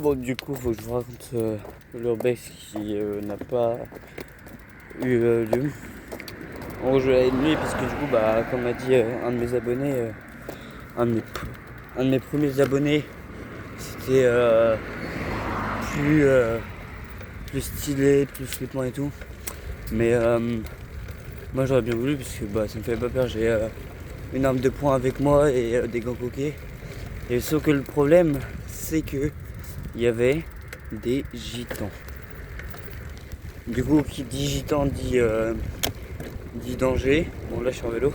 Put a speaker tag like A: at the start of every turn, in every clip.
A: Bon, du coup, faut que je vous raconte l'urbex qui n'a pas eu lieu. En gros, je l'avais de nuit parce que du coup, bah, comme m'a dit un de mes abonnés, un, de mes, un de mes premiers abonnés, c'était plus, plus stylé, plus flippant et tout. Mais moi, j'aurais bien voulu parce que bah, ça me fait pas peur. J'ai une arme de poing avec moi et des gants coquets. Et sauf que le problème, c'est que il y avait des gitans. Du coup, qui dit gitan dit danger. Bon, là, je suis en vélo.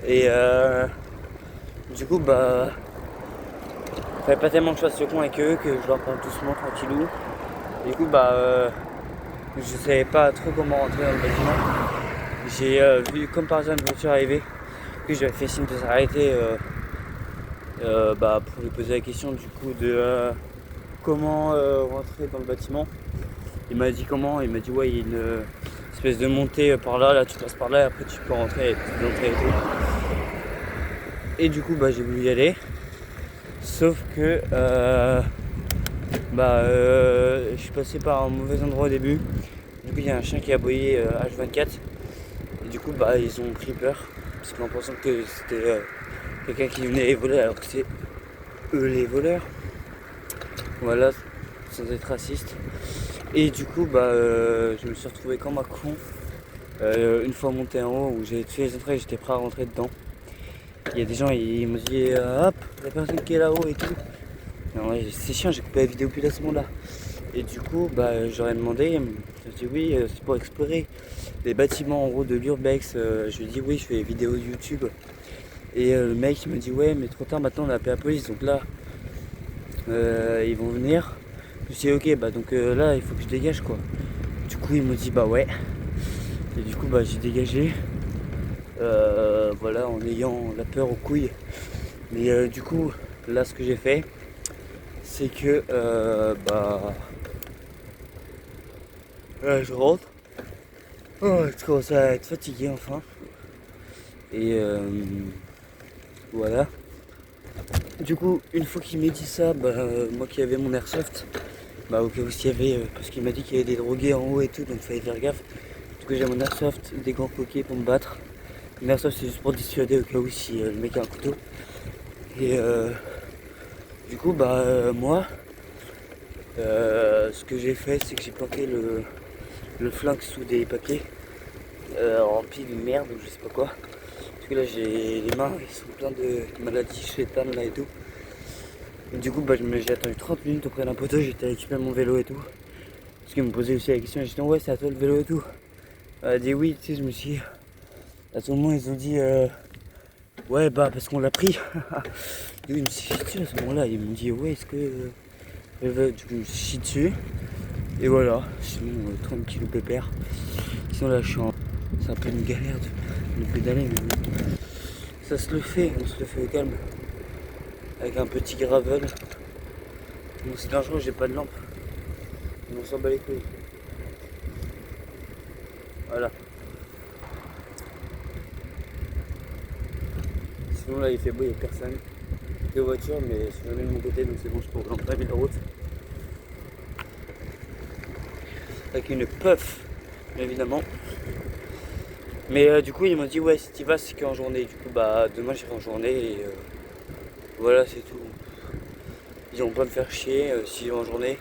A: Et du coup, bah, fallait pas tellement que je fasse le con avec eux, que je leur parle doucement, tranquillou. Du coup, bah, je savais pas trop comment rentrer dans le bâtiment. J'ai vu comme par hasard une voiture arriver. Puis j'avais fait signe de s'arrêter bah, pour lui poser la question du coup de comment rentrer dans le bâtiment. Il m'a dit comment, il m'a dit ouais, il y a une espèce de montée par là, tu passes par là et après tu peux rentrer et tout. Et du coup bah j'ai voulu y aller. Sauf que je suis passé par un mauvais endroit au début. Du coup il y a un chien qui a aboyé H24. Et du coup bah ils ont pris peur. Parce qu'en pensant que c'était quelqu'un qui venait les voler alors que c'est eux les voleurs. Voilà, sans être raciste. Et du coup bah je me suis retrouvé comme un con. Une fois monté en haut où j'ai fait les entrées, j'étais prêt à rentrer dedans. Il y a des gens, ils m'ont dit hop, la personne qui est là-haut et tout. Non, ouais, c'est chiant, j'ai coupé la vidéo plus à ce moment-là. Et du coup, bah, j'aurais demandé, je dit oui, c'est pour explorer les bâtiments en haut de l'Urbex. Je lui ai dit oui, je fais des vidéos YouTube. Et le mec il me dit ouais, mais trop tard, maintenant on a appelé la police, donc là, ils vont venir. Je me suis dit ok, bah donc là, il faut que je dégage quoi. Du coup, il me dit bah ouais. Et du coup, bah j'ai dégagé. Voilà, en ayant la peur aux couilles. Mais du coup, là, ce que j'ai fait, c'est que je rentre. Oh, je commence à être fatigué enfin. Et voilà. Du coup, une fois qu'il m'a dit ça, bah, moi qui avais mon airsoft, bah au cas où s'il y avait, parce qu'il m'a dit qu'il y avait des drogués en haut et tout, donc il fallait faire gaffe. Du coup, j'ai mon airsoft, des gants coquets pour me battre. Mon airsoft, c'est juste pour dissuader au cas où si le mec a un couteau. Et du coup, bah moi, ce que j'ai fait, c'est que j'ai planqué le flingue sous des papiers remplis de merde ou je sais pas quoi. Parce que là, j'ai les mains, ils sont pleins de maladies chétanes là et tout. Et du coup, bah, j'ai attendu 30 minutes auprès d'un poteau, j'étais récupérer mon vélo et tout. Parce qu'il me posait aussi la question, j'ai dit ouais, c'est à toi le vélo et tout. Elle a dit oui, tu sais, je me suis dit, à tout moment, ils ont dit ouais, bah, parce qu'on l'a pris. Et oui, je me suis dit dessus à ce moment-là, ils m'ont dit ouais, est-ce que. Du coup, je me suis chié dessus. Et voilà, sinon 30 kilos pépère. Sinon là, c'est un peu une galère de pédaler, mais bon. Ça se le fait, on se le fait au calme. Avec un petit gravel. Bon, c'est dangereux, j'ai pas de lampe. Mais on s'en bat les couilles. Voilà. Sinon là, il fait beau, il n'y a personne. Deux voitures, mais je suis jamais de mon côté, donc c'est bon, je peux rentrer la route. Avec une puff, bien évidemment. Mais du coup, ils m'ont dit ouais, si tu vas, c'est qu'en journée. Du coup, bah demain, j'irai en journée et voilà, c'est tout. Ils vont pas me faire chier s'ils vont en journée.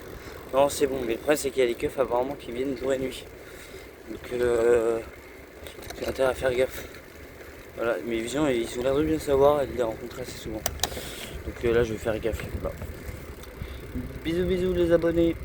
A: Non, c'est bon, mais le problème, c'est qu'il y a les keufs apparemment qui viennent jour et nuit. Donc, j'ai intérêt à faire gaffe. Voilà, mes visions, ils ont l'air de bien savoir, ils les rencontrent assez souvent. Donc là, je vais faire gaffe, les gars. Bisous, bisous, les abonnés.